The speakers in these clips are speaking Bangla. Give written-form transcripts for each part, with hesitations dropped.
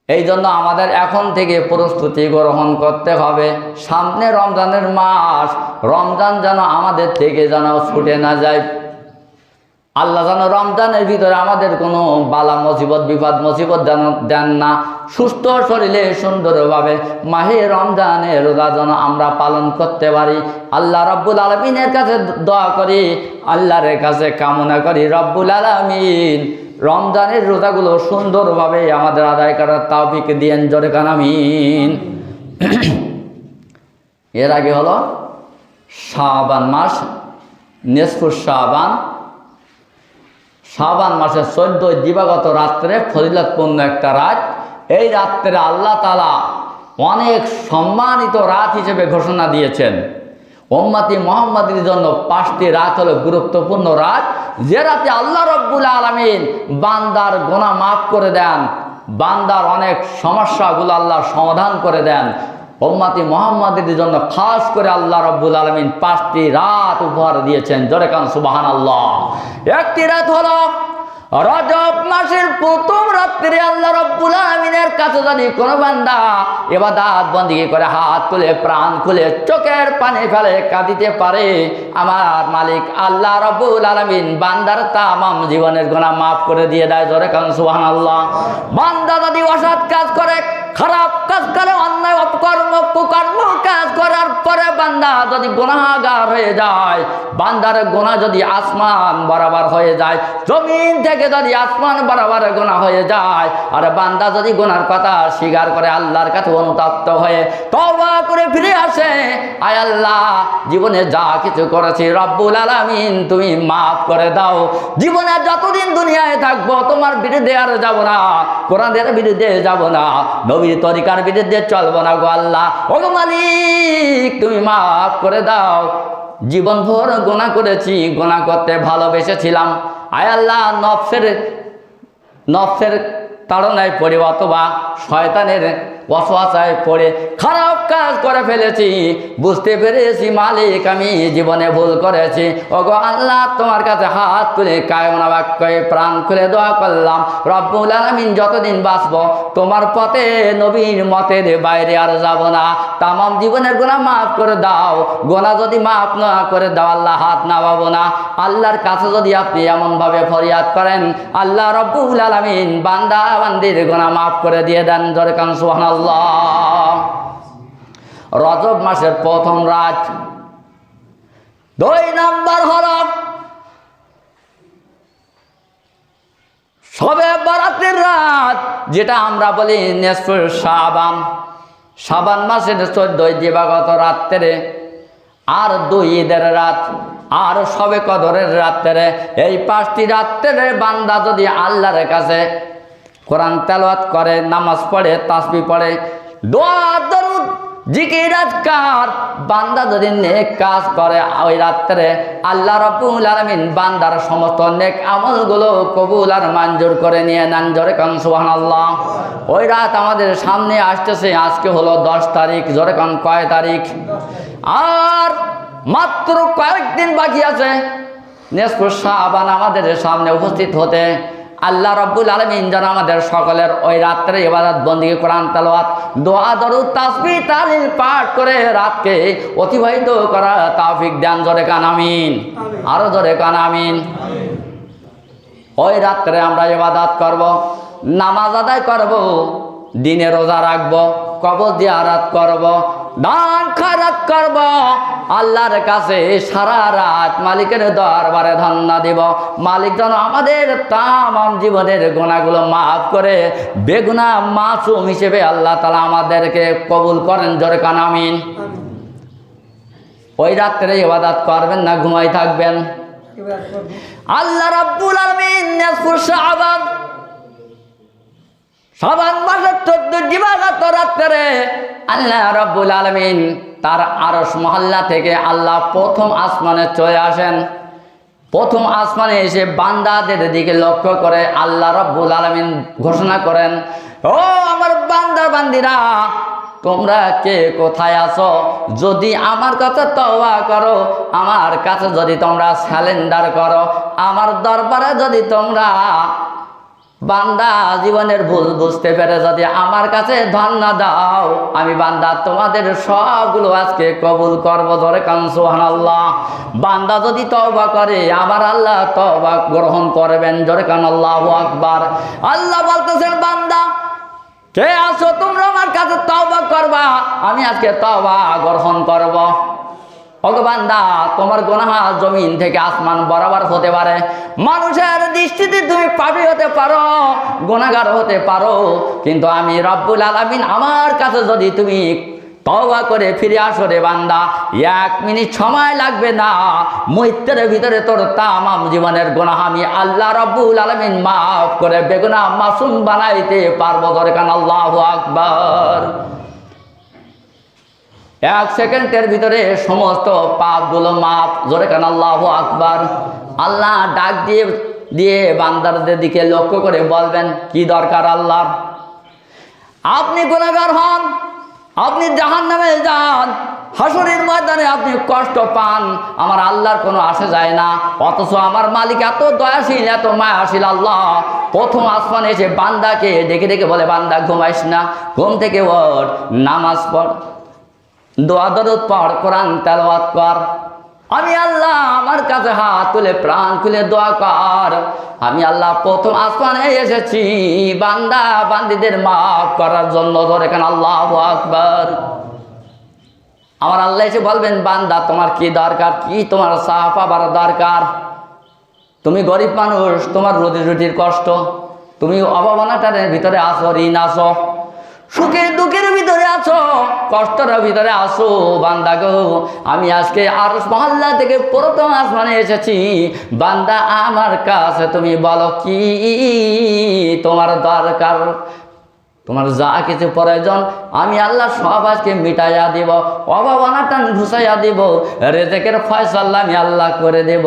এই জন্য আমাদের এখন থেকে প্রস্তুতি গ্রহণ করতে হবে। সামনে রমজানের মাস, রমজান যেন আমাদের থেকে যেন ছুটে না যায়। আল্লাহ যেন রমজানের ভিতরে আমাদের কোনো বালা মুসিবত বিপদ মুসিবত যেন দেন না। সুস্থ শরীরে সুন্দরভাবে মাহে রমজানের রোজা যেন আমরা পালন করতে পারি। আল্লাহ রব্বুল আলামিনের কাছে দোয়া করি, আল্লাহর কাছে কামনা করি, রব্বুল আলামিন রমজানের রোজাগুলো সুন্দরভাবে আমাদের আদায় করার তৌফিক দিয়েন, জোরে কান আমিন। এর আগে হলো শাবান মাস, নিসফুস শাবান। শাবান মাসের 14 দিবাগত রাত্রে ফজিলতপূর্ণ একটা রাত। এই রাত্রে আল্লাহ তাআলা অনেক সম্মানিত রাত হিসেবে ঘোষণা দিয়েছেন। উম্মতি মুহাম্মাদের জন্য 5টি রাত হলো গুরুত্বপূর্ণ রাত, যে রাতে আল্লাহ রব্বুল আলামিন বান্দার গুনাহ মাফ করে দেন, বান্দার অনেক সমস্যাগুলো আল্লাহ সমাধান করে দেন। উম্মতি মুহাম্মাদের জন্য খাস করে আল্লাহ রব্বুল আলামিন 5টি রাত উপহার দিয়েছেন, জোরে কান সুবহানাল্লাহ। একটি রাত হলো রজব মাসের প্রথম রাত্রে আল্লাহ রব্বুল আলামিনের কাছে যদি কোনো বান্দা ইবাদত বন্দেগী করে, হাত তুলে প্রাণ খুলে চোখের পানি ফেলে কাঁদিতে পারে, আমার মালিক আল্লাহ রব্বুল আলামিন বান্দার তামাম জীবনের গুনাহ মাফ করে দিয়ে দেয়, জোরে কান সুবহানাল্লাহ। বান্দা যদি অসৎ কাজ করে, খারাপ কাজ করে, অন্যায় অপকর্ম কুকর্ম কাজ করার পরে বান্দা যদি গুনাহগার হয়ে যায়, বান্দার গুনাহ যদি আসমান বরাবর হয়ে যায়, জমিন থেকে যদি আসমান বরাবর গুনাহ হয়ে যায়, আর বান্দা যদি গুনার কথা স্বীকার করে আল্লাহর কাছে অনুতপ্ত হয়ে তওবা করে ফিরে আসে, আয় আল্লাহ জীবনে যা কিছু করেছি রব্বুল আলামিন তুমি মাফ করে দাও, জীবনে যতদিন দুনিয়ায় থাকবো তোমার বিরুদ্ধে আর যাব না, কোরআনের বিরুদ্ধে যাব না, নবীর তরিকার বিরুদ্ধে চলবো না গো আল্লাহ, ও গো মালিক তুমি মাফ করে দাও, জীবন ভর গুনাহ করেছি, গুনাহ করতে ভালোবেসেছিলাম, আয় আল্লাহ নফসের তাড়নায় পড়ে অথবা শয়তানের ওয়াসওয়াসায় পড়ে খারাপ কাজ করে ফেলেছি, বুঝতে পেরেছি মালিক আমি জীবনে ভুল করেছি, ওগো আল্লাহ তোমার কাছে হাত তুলে কায়মনা বাক্যে প্রাণ খুলে দোয়া করলাম, রব্বুল আলামিন যতদিন বাঁচবো তোমার পথে নবীর মতের বাইরে আর যাব না, তামাম জীবনের গুনাহ মাফ করে দাও, গুনাহ যদি মাফ না করে দাও আল্লাহ হাত নামাবো না। আল্লাহর কাছে যদি আপনি এমনভাবে ফরিয়াদ করেন আল্লাহ রব্বুল আলামিন বান্দা বান্দির গুনাহ মাফ করে দিয়ে দেন, জোরে কান সুবহানাল্লাহ। রজব মাসের প্রথম রাত। 2 নাম্বার হলো শবে বরাতের রাত, যেটা আমরা বলি নিসফুস শাবান। শাবান মাসের 14 দিবাগত রাত্রে, আর 2 ঈদের রাত, আর শবে কদরের রাত্রে, এই 5টি রাত্রে বান্দা যদি আল্লাহর কাছে কোরআন তেলাওয়াত করে, নামাজ পড়ে, তাসবিহ পড়ে, দোয়া দরুদ জিকির আজকার, বান্দা যদি নেক কাজ করে ওই রাত্রে আল্লাহ রাব্বুল আলামিন বান্দার সমস্ত নেক আমলগুলো কবুল আর মঞ্জুর করে নিয়ে নেন, জোরে কান সুবহানাল্লাহ। ওই রাত আমাদের সামনে আসতেছে, আজকে হলো 10 তারিখ, জোরে কান কয় তারিখ? আর মাত্র কয়েকদিন বাকি আছে নিসফুস শাবান আমাদের সামনে উপস্থিত হতে। আল্লাহ রাব্বুল আলামিন যেন আমাদের সকলের ওই রাত্রে ইবাদত বন্দেগী কোরআন তেলাওয়াত দোয়া দরুদ তাসবিহ তাহলিল পাঠ করে রাতকে অতিবাহিত করা তৌফিক দেন, জোরে কান আমিন, আরো জোরে কান আমিন। ওই রাত্রে আমরা ইবাদত করব, নামাজ আদায় করব, দিনে রোজা রাখব, কবর জিয়ারত করব, দান খয়রাত করব, আল্লাহর কাছে সারা রাত মালিকের দরবারে ধন্না দিব, মালিক যেন আমাদের তামাম জীবনের গুনাহগুলো মাফ করে বেগুনাহ মাসুম হিসেবে আল্লাহ তাআলা আমাদেরকে কবুল করেন, জোরে কান আমিন। ওই রাত্রে ইবাদত করবেন না ঘুমাই থাকবেন? আল্লাহ রাব্বুল আলামিন নিসফুস শাবান, শাবান মাসের 14 দিবাগত রাত্রে আল্লাহ রাব্বুল আলামিন তার আরশ মহল্লা থেকে আল্লাহ প্রথম আসমানে চলে আসেন। প্রথম আসমানে এসে বান্দাদের দিকে লক্ষ্য করে আল্লাহ রাব্বুল আলামিন ঘোষণা করেন, ও আমার বান্দা বান্দিরা, তোমরা কে কোথায় আছো? যদি আমার কাছে তওবা করো, আমার কাছে যদি তোমরা সারেন্ডার করো, আমার দরবারে যদি তোমরা বান্দা জীবনের ভুল বুঝতে পেরে যদি আমার কাছে ধন না দাও, আমি বান্দা তোমাদের সবগুলো আজকে কবুল করবো। জোরে কান সুবহানাল্লাহ। বান্দা যদি তওবা করে, আমার আল্লাহ তওবা গ্রহণ করবেন। জোরে কান আল্লাহু আকবার। আল্লাহ বলতেছেন, বান্দা কে আছো তোমরা আমার কাছে তওবা করবা, আমি আজকে তওবা গ্রহণ করব। ওগো বান্দা, তোমার গুনাহ জমিন থেকে আসমান বরাবর হতে পারে। মানুষের দৃষ্টিতে তুমি পাপী হতে পারো, গুনাহগার হতে পারো, কিন্তু আমি রব্বুল আলামিন আমার কাছে যদি তুমি তওবা করে ফিরে আসো রে বান্দা, 1 মিনিট সময় লাগবে না, মৃত্যুর ভিতরে তোর তামাম জীবনের গুনাহ আমি আল্লাহ রব্বুল আলামিন মাফ করে বেগুনাহ মাসুম বানাইতে পারবো। জোরে কান আল্লাহু আকবার। 1 সেকেন্ডের ভিতরে সমস্ত পাপগুলো মাফ। জোরে কান আল্লাহু আকবার। আল্লাহ ডাক দিয়ে দিয়ে বান্দারদের দিকে লক্ষ্য করে বলবেন, কি দরকার আল্লাহর? আপনি গুনাহগার হন, আপনি জাহান্নামে যান, হাসরের ময়দানে আপনি কষ্ট পান, আমার আল্লাহর কোনো আসে যায় না। অথচ আমার মালিক এত দয়াশীল, এত মায়াশীল আল্লাহ প্রথম আসমানে এসে বান্দাকে ডেকে ডেকে বলে, বান্দা ঘুমাইস না, ঘুম থেকে ওঠ, নামাজ পড়, দোয়া দরুদ পড়, কোরআন তেলাওয়াত কর। আমি আল্লাহ আমার কাছে হাত তুলে প্রাণ খুলে দোয়া কর। আমি আল্লাহ প্রথম আসমানে এসেছি বান্দা বান্দীদের মাফ করার জন্য। ধরে কেন আল্লাহু আকবার। আমার আল্লাহ এসে বলবেন, বান্দা তোমার কি দরকার, কি তোমার সাফ পাবার দরকার? তুমি গরিব মানুষ, তোমার রুটি রুটির কষ্ট, তুমি অভাবনাটার ভিতরে আসো, ঋণ আসো, সুখের দুঃখের ভিতরে আছো, কষ্টের ভিতরে আসো। বান্দা গো, আমি আজকে আরশ মহল্লা থেকে প্রথম আসমানে এসেছি। বান্দা আমার কাছে তুমি বলো কি তোমার দরকার, তোমার যা কিছু প্রয়োজন আমি আল্লাহ সব আজকে মিটাইয়া দিব, অভাবনাটা ঘুষাইয়া দিব, রেজেকের ফয়সালা আমি আল্লাহ করে দেব।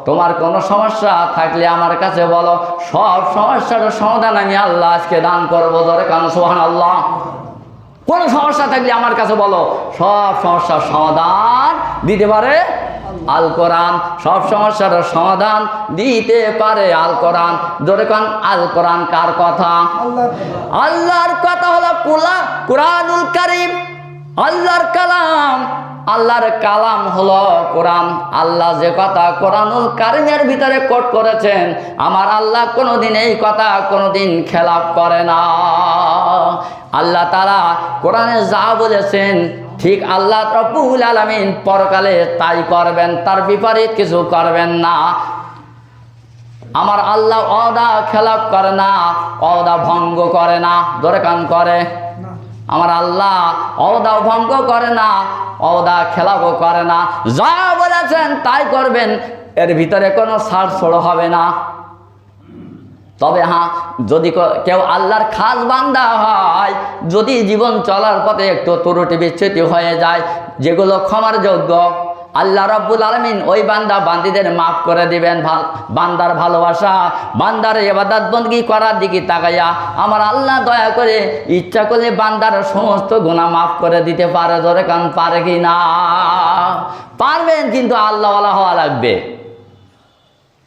তোমার কোনো সমস্যা থাকলে আমার কাছে বলো, সব সমস্যার সমাধান আমি আল্লাহ আজকে দান করবো। জোরে কান সুবহানাল্লাহ। কোনো সমস্যা থাকলে আমার কাছে বলো, সব সমস্যার সমাধান দিতে পারে আল কোরআন। সব সমস্যার সমাধান দিতে পারে আল কোরআন। জোরে কান, আল কোরআন কার কথা? আল্লাহর কথা হলো কুরআনুল কারীম, আল্লাহর কালাম। আল্লাহর কালাম হলো কোরআন। আল্লাহ যে কথা কোরআনুল কারীমের ভিতরে কোট করেছেন, আমার আল্লাহ কোনোদিন এই কথা কোনোদিন খেলাপ করে না। আল্লাহ তাআলা কোরআনে যা বলেছেন ঠিক আল্লাহ রব্বুল আলামিন পরকালে তাই করবেন, তার বিপরীত কিছু করবেন না। আমার আল্লাহ ওয়াদা খেলাপ করে না, ওয়াদা ভঙ্গ করে না। ধরে কান করে আমার আল্লাহ ওয়াদা ভঙ্গ করে না, ওয়াদা খেলাপও করে না। যা বলেছেন তাই করবেন, এর ভিতরে কোনো ছাড়ছাড় হবে না। তবে হ্যাঁ, যদি কেউ আল্লাহর খাস বান্দা হয়, যদি জীবন চলার পথে একটু ত্রুটি বিচ্যুতি হয়ে যায়, যেগুলো ক্ষমার যোগ্য, আল্লাহ রাব্বুল আলামিন ওই বান্দা বান্দীদের মাফ করে দিবেন। বান্দার ভালোবাসা, বান্দার ইবাদত বندگی করার দিকে তাকাইয়া আমার আল্লাহ দয়া করে ইচ্ছা করলে বান্দার সমস্ত গুনাহ মাফ করে দিতে পারে। ধরে কান পারে কি না? পারবেন, কিন্তু আল্লাহওয়ালা হওয়া লাগবে।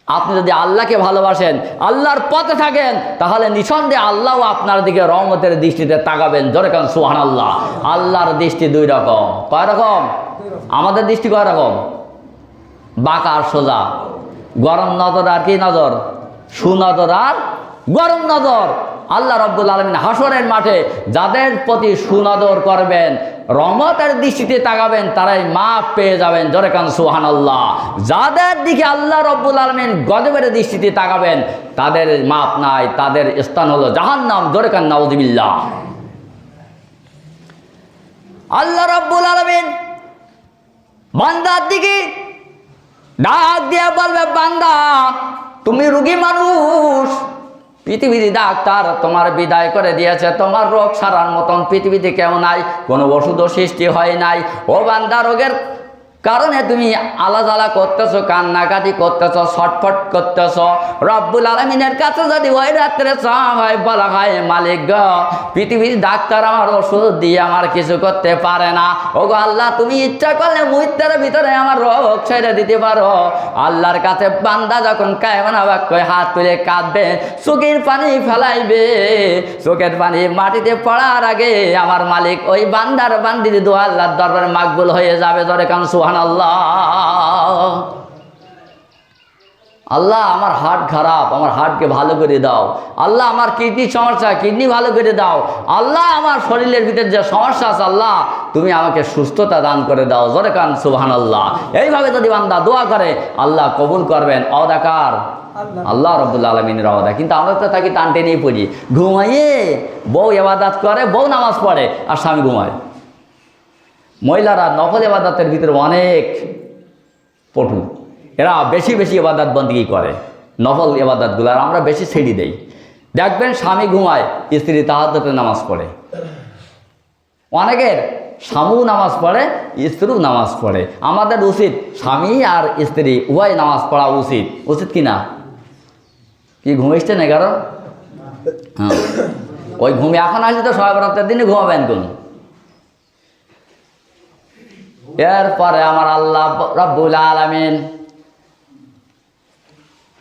আপনি যদি আল্লাহকে ভালোবাসেন, আল্লাহর পথে থাকেন, তাহলে নিঃসন্দেহে আল্লাহও আপনার দিকে রহমতের দৃষ্টিতে তাকাবেন। জোরে কান সুবহানাল্লাহ। আল্লাহর দৃষ্টি 2 রকম। কয় রকম? আমাদের দৃষ্টি কয় রকম? বাঁকা আর সোজা, গরম নজর আর কি নজর? সুনজর আর গরম নজর। আল্লাহ রাব্বুল আলামিন হাসরের মাঠে যাদের প্রতি সুনজর করবেন, রহমতের দৃষ্টিতে তাকাবেন, তারাই মাফ পেয়ে যাবেন। জোরে কান সুবহানাল্লাহ। যাদের দিকে আল্লাহ রাব্বুল আলামিন গজবের দৃষ্টিতে তাকাবেন, তাদের মাফ নাই, তাদের স্থান হলো জাহান্নাম। জোরে কান নাউযুবিল্লাহ। আল্লাহ রাব্বুল আলামিন বান্দার দিকে ডাক দিয়ে বলবে, বান্দা তুমি রোগী মানুষ, পৃথিবীর ডাক্তার তোমার বিদায় করে দিয়েছে, তোমার রোগ সারার মতন পৃথিবীতে কেউ নাই, কোনো ওষুধও সৃষ্টি হয় নাই। ও বান্দা, রোগের কারণে তুমি আলাদা করতেছো, কান্নাকাটি করতেছো, ছটফট করতেছো। রব্বুল আলামিনের কাছে যদি ওই রাত্রে চাওয়া হয়, বলা হয় মালিক গ, পৃথিবীর ডাক্তার আমার ওষুধ দিয়ে আমার কিছু করতে পারে না, ওগো আল্লাহ তুমি ইচ্ছা করলে মুহূর্তের ভিতরে আমার রোগ ছেড়ে দিতে পারো। আল্লাহর কাছে বান্দা যখন কায়মানা বাক্যে হাত তুলে কাঁদবে, চোখের পানি ফেলাইবে, চোখের পানি মাটিতে পড়ার আগে আমার মালিক ওই বান্দার বান্দির দোয়া আল্লাহর দরবারে মাকবুল হয়ে যাবে। ধরে কারণ সুবহানাল্লাহ। আল্লাহ আমার হার্ট খারাপ, আমার হার্টকে ভালো করে দাও। আল্লাহ আমার কিডনির সমস্যা, কিডনি ভালো করে দাও। আল্লাহ আমার শরীরের ভিতরে যে সমস্যা আছে, আল্লাহ তুমি আমাকে সুস্থতা দান করে দাও। জোরে কান সুবহানাল্লাহ। এইভাবে যদি বান্দা দোয়া করে, আল্লাহ কবুল করবেন। অদাকার আল্লাহ রাব্বুল আলামিনের ওয়াদা। কিন্তু আমরা তো তাকে টান টেনেই পড়ি, ঘুমাইয়ে বউ ইবাদত করে, বউ নামাজ পড়ে আর স্বামী ঘুমায়। মহিলারা নফল ইবাদতের ভিতরে অনেক পটু, এরা বেশি ইবাদত বন্দেগী করে, নফল ইবাদতগুলো আর আমরা বেশি ছেড়ে দেই। দেখবেন স্বামী ঘুমায়, স্ত্রী তাহাজ্জুদের নামাজ পড়ে। অনেকের স্বামীও নামাজ পড়ে, স্ত্রীও নামাজ পড়ে। আমাদের উচিত স্বামী আর স্ত্রী উভয় নামাজ পড়া উচিত, উচিত কি না? কি ঘুমিয়েছে না কারণ? হ্যাঁ, ওই ঘুমিয়ে এখন আসলে তো শবে বরাতের দিনে ঘুমাবেন কোন। এরপরে আমার আল্লাহ রব্বুল আলামিন,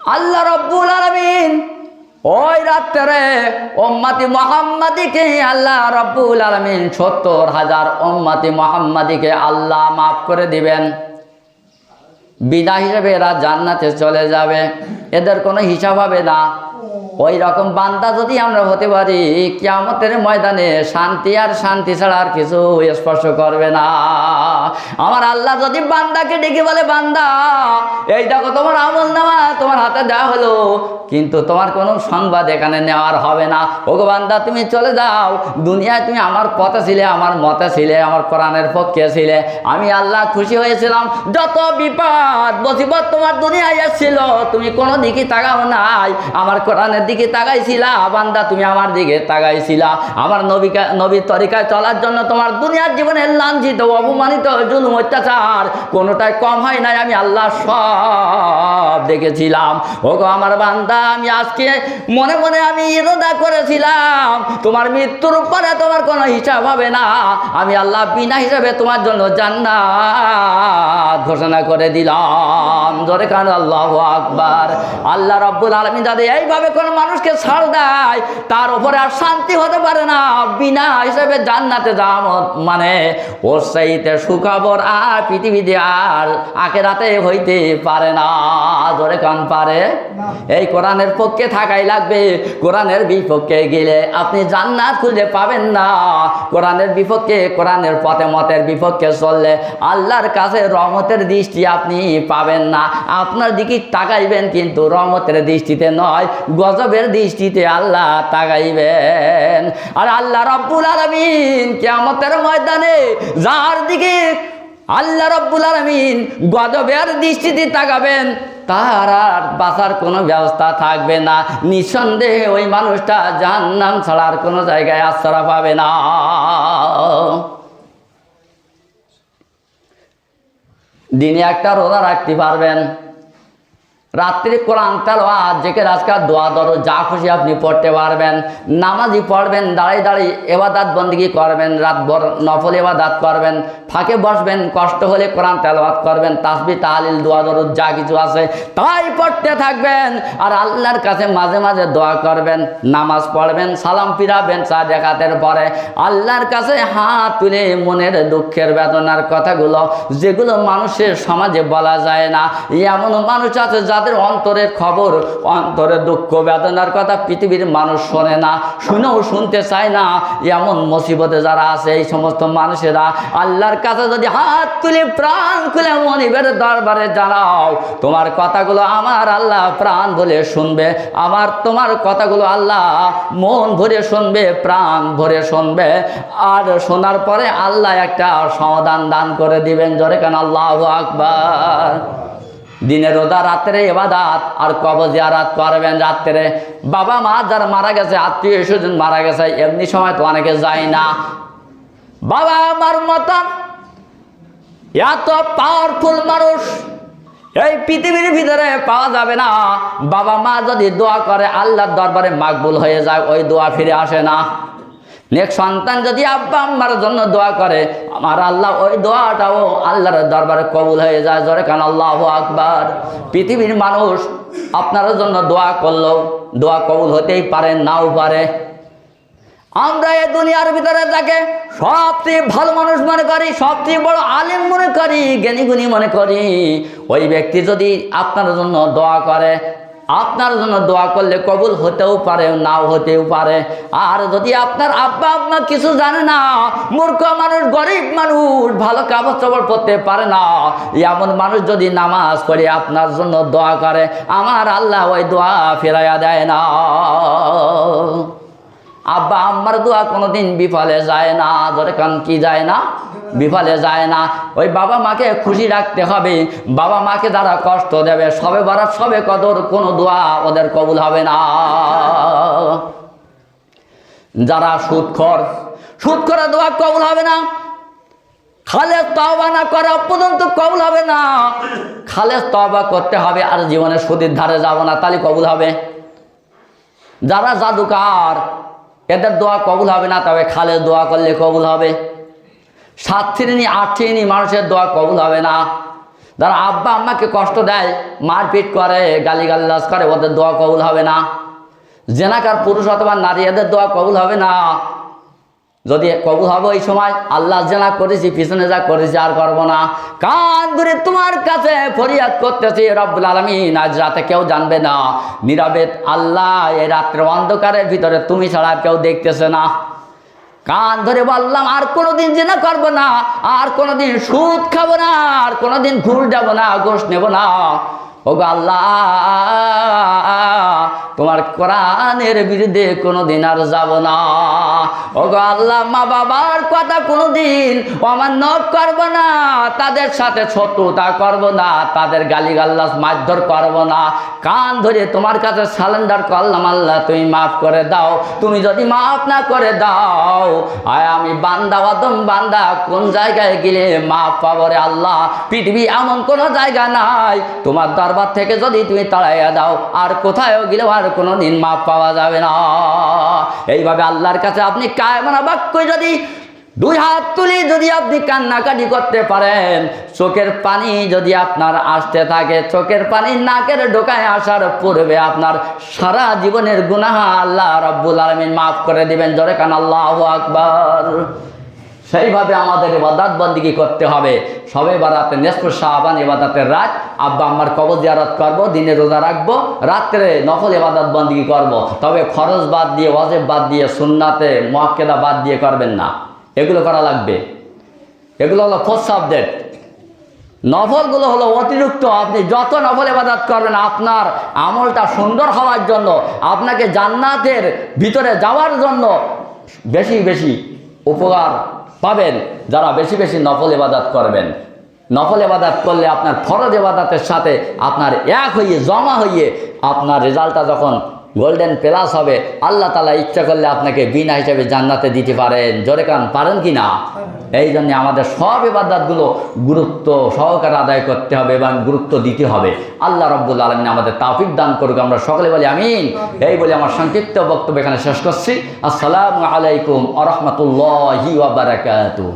আল্লাহ রব্বুল আলামিন ওই রাত্রে উম্মতি মুহাম্মাদিকে আল্লাহ রব্বুল আলামিন ৭০,০০০ উম্মতি মুহাম্মাদিকে আল্লাহ মাফ করে দিবেন। বিনা হিসেবে এরা জান্নাতে চলে যাবে, এদের কোনো হিসাব হবে না। ওই রকম বান্দা যদি আমরা হতে পারি, কিয়ামতের ময়দানে শান্তি আর শান্তি ছাড়া আর কিছু স্পর্শ করবে না। আমার আল্লাহ যদি বান্দাকে ডেকে বলে, বান্দা এই দেখো তোমার আমলনামা তোমার হাতে দেওয়া হলো, কিন্তু তোমার কোনো সংবাদ এখানে নেওয়ার হবে না। ওগো বান্দা তুমি চলে যাও, দুনিয়ায় তুমি আমার পথে ছিলে, আমার মতে ছিলে, আমার কোরআনের পক্ষে ছিলে, আমি আল্লাহ খুশি হয়েছিলাম। যত বিপদ মুসিবত তোমার দুনিয়ায় এসেছিল, তুমি কোনো দিকে তাকাও নাই, আমার কোরআনের দিকে তাকাইছিলা। বান্দা তুমি আমার দিকে তাকাইছিলা। আমার নবীর তরিকায় চলার জন্য তোমার দুনিয়ার জীবনে লাঞ্ছিত, অপমানিত, জুলুম, অত্যাচার কোনোটাই কম হয় নাই, আমি আল্লাহ সব দেখেছিলাম। ওগো আমার বান্দা, আমি আজকে মনে মনে আমি ইরাদা করেছিলাম, তোমার মৃত্যুর পরে তোমার কোনো হিসাব হবে না। আমি আল্লাহ বিনা হিসাবে তোমার জন্য জান্নাত ঘোষণা করে দিলাম। জোরে কান আল্লাহু আকবার। আল্লাহ রাব্বুল আলামিন যদি এইভাবে কোন মানুষকে ছাড় দেয়, তার উপরে আর শান্তি হতে পারে না। বিনা হিসাবে জান্নাতে যাওয়া মানে ওর চাইতে সুখবর আর পৃথিবীতে আর আখিরাতে হইতে পারে না। জোরে কান পারে? এই কোরআনের পক্ষে থাকাই লাগবে। কোরআনের বিপক্ষে গেলে আপনি জান্নাত খুঁজে পাবেন না। কোরআনের বিপক্ষে, কোরআনের পথে মতের বিপক্ষে চললে আল্লাহর কাছে রহমতের দৃষ্টি আপনি পাবেন না। আপনার দিকে তাকাইবেন, কিন্তু রহমতের দৃষ্টিতে নয়, গজবের দৃষ্টিতে আল্লাহ তাকাইবেন। আর আল্লাহ রাব্বুল আলামিন কিয়ামতের ময়দানে যার দিকে আল্লাহ রাব্বুল আলামিন গজবের দৃষ্টিতে তাকাবেন, তার আর বাঁচার কোনো ব্যবস্থা থাকবে না। নিঃসন্দেহে ওই মানুষটা জাহান্নাম ছাড়ার কোনো জায়গায় আশ্রয় পাবে না। দিনে একটা রোজা রাখতে পারবেন, রাত্রি কোরআন তেলাওয়াত, জিকির আজকার, দোয়া দরুদ যা খুশি আপনি পড়তে পারবেন। নামাজি পড়বেন, দাঁড়িয়ে ইবাদত বন্দেগী করবেন, রাতভর নফল ইবাদত করবেন, ফাঁকে বসবেন, কষ্ট হলে কোরআন তেলাওয়াত করবেন, তাসবিহ তাহলিল দোয়া দরুদ যা কিছু আছে তাই পড়তে থাকবেন। আর আল্লাহর কাছে মাঝে মাঝে দোয়া করবেন, নামাজ পড়বেন, সালাম ফিরাবেন 4 রাকাতের পরে। আল্লাহর কাছে হাত তুলে মনের দুঃখের বেদনার কথাগুলো, যেগুলো মানুষের সমাজে বলা যায় না, এমন মানুষ আছে যাদের অন্তরের খবর, অন্তরের দুঃখ বেদনার কথা পৃথিবীর মানুষ শোনে না, শুনেও শুনতে চায় না। এমন মুসিবতে যারা আছে, এই সমস্ত মানুষেরা আল্লাহর কাছে যদি হাত তুলে প্রাণ খুলে মনিবের দরবারে জানাও, তোমার কথাগুলো আমার আল্লাহ প্রাণ ভরে শুনবে। তোমার কথাগুলো আল্লাহ মন ভরে শুনবে, প্রাণ ভরে শুনবে। আর শোনার পরে আল্লাহ একটা সমাধান দান করে দিবেন। জোরে কান আল্লাহু আকবার। দিনে রোজা, রাত্রে ইবাদত, আর কবর জিয়ারত করবেন রাত্রে। বাবা মা যারা মারা গেছে, আত্মীয় স্বজন মারা গেছে, এমনি সময় তো অনেকে যায় না। বাবা আমার মতন এত পাওয়ারফুল মানুষ এই পৃথিবীর ভিতরে পাওয়া যাবে না। বাবা মা যদি দোয়া করে আল্লাহর দরবারে মাকবুল হয়ে যায়, ওই দোয়া ফিরে আসে না। নেক সন্তান যদি আব্বা আম্মার জন্য দোয়া করে, আমার আল্লাহ ওই দোয়াটাও আল্লাহর দরবারে কবুল হয়ে যায়। জোরে কান আল্লাহু আকবার। পৃথিবীর মানুষ আপনার জন্য দোয়া করলেও দোয়া কবুল হতেই পারে, নাও পারে। আমরা এই দুনিয়ার ভিতরে যাকে সবচেয়ে ভালো মানুষ মনে করি, সবচেয়ে বড় আলেম মনে করি, জ্ঞানী গুণী মনে করি, ওই ব্যক্তি যদি আপনার জন্য দোয়া করে, আপনার জন্য দোয়া করলে কবুল হতেও পারে, নাও হতেও পারে। আর যদি আপনার আব্বা আম্মা কিছু জানে না, মূর্খ মানুষ, গরিব মানুষ, ভালো কাপড় চোপড় পরতে পারে না, এমন মানুষ যদি নামাজ পড়ে আপনার জন্য দোয়া করে, আমার আল্লাহ ওই দোয়া ফেরাইয়া দেয় না। আব্বা আম্মার দোয়া কোনোদিন বিফলে যায় না। ধরে কান কি যায় না? বিফলে যায় না। ওই বাবা মাকে খুশি রাখতে হবে। বাবা মাকে যারা কষ্ট দেবে, সবে বারাত সবে কদর, কোনো দোয়া ওদের কবুল হবে না। যারা সুদখোর দোয়া কবুল হবে না। খালেস তওবা না করা পর্যন্ত কবুল হবে না। খালেস তওবা করতে হবে, আর জীবনে সুদের ধারে যাব না, তাহলে কবুল হবে। যারা জাদুকার, এদের দোয়া কবুল হবে না, তবে খালেস দোয়া করলে কবুল হবে। 7 শ্রেণী 8 শ্রেণী মানুষের দোয়া কবুল হবে না। যারা আব্বা আম্মাকে কষ্ট দেয়, মারপিট করে, গালিগালাজ করে, ওদের দোয়া কবুল হবে না। জেনাকার পুরুষ অথবা নারী, এদের দোয়া কবুল হবে না। যদি কবুল হবে ওই সময়, আল্লাহ জেনা করেছি, পিছনে যা করেছি আর করবো না, কান ধরে তোমার কাছে ফরিয়াদ করতেছি রব্বুল আলামিন। আজ রাতে কেউ জানবে না, নীরবে আল্লাহ এই রাত্রের অন্ধকারের ভিতরে তুমি ছাড়া আর কেউ দেখতেছে না। কান ধরে বললাম আর কোনোদিন জেনা করবো না, আর কোনোদিন সুদ খাবো না, আর কোনোদিন ঘুষ যাবো না, ঘুষ নেবো না। ওগো আল্লাহ, তোমার কোরআনের বিরুদ্ধে কোনোদিন আর যাব না। ওগো আল্লাহ, মা বাবার কথা কোনোদিন অমান্য করব না, তাদের সাথে শত্রুতা করব না, তাদের গালিগালাজ মারধর করব না। কান ধরে তোমার কাছে সারেন্ডার করলাম, আল্লাহ তুমি মাফ করে দাও। তুমি যদি মাফ না করে দাও, আয় আমি বান্দা আদম বান্দা কোন জায়গায় গেলে মাফ পাবো রে আল্লাহ? পৃথিবী এমন কোনো জায়গা নাই, তোমার দরবার থেকে যদি তুমি তাড়াইয়া দাও, আর কোথায়ও গেলেও আর কোনো দিন মাপ পাওয়া যাবে না। এইভাবে আল্লাহর কাছে আপনি কায়মানা বাক্য যদি 2 হাত তুলি যদি আপনি কান্নাকাটি করতে পারেন, চোখের পানি যদি আপনার আসতে থাকে, চোখের পানি নাকের ঢোকায় আসার পূর্বে আপনার সারা জীবনের গুনাহ আল্লাহ রাব্বুল আলামিন মাফ করে দিবেন। জোরে কান আল্লাহু আকবার। সেইভাবে আমাদের ইবাদত বন্দেগী করতে হবে। সবে বারাতে নিসফে শাবান ইবাদতের রাত, আব্বা আম্মার কবর জিয়ারত করব, দিনে রোজা রাখবো, রাত্রে নফল ইবাদত বন্দেগী করব। তবে ফরজ বাদ দিয়ে, ওয়াজিব বাদ দিয়ে, সুন্নাতে মুআক্কাদা বাদ দিয়ে করবেন না। এগুলো করা লাগবে। এগুলো হলো ফোর্থ সাবজেক্ট। নফলগুলো হলো অতিরিক্ত। আপনি যত নফল ইবাদত করবেন, আপনার আমলটা সুন্দর হওয়ার জন্য, আপনাকে জান্নাতের ভিতরে যাওয়ার জন্য বেশি বেশি উপকার পাবেন যারা বেশি বেশি নফল ইবাদত করবেন। নফল ইবাদত করলে আপনার ফরজ ইবাদতের সাথে আপনার এক হয়ে জমা হয়ে আপনার রেজাল্টটা যখন গোল্ডেন প্লাস হবে, আল্লাহ তাআলা ইচ্ছা করলে আপনাকে বিনা হিসেবে জান্নাতে দিতে পারেন। জোরে কান পারেন কি না? এই জন্য আমাদের সব ইবাদতগুলো গুরুত্ব সহকারে আদায় করতে হবে এবং গুরুত্ব দিতে হবে। আল্লাহ রাব্বুল আলামিন আমাদের তৌফিক দান করুক। আমরা সকলে বলি আমিন। এই বলে আমার সংক্ষিপ্ত বক্তব্য এখানে শেষ করছি। আসসালামু আলাইকুম ওয়া রাহমাতুল্লাহি ওয়া বারাকাতুহু।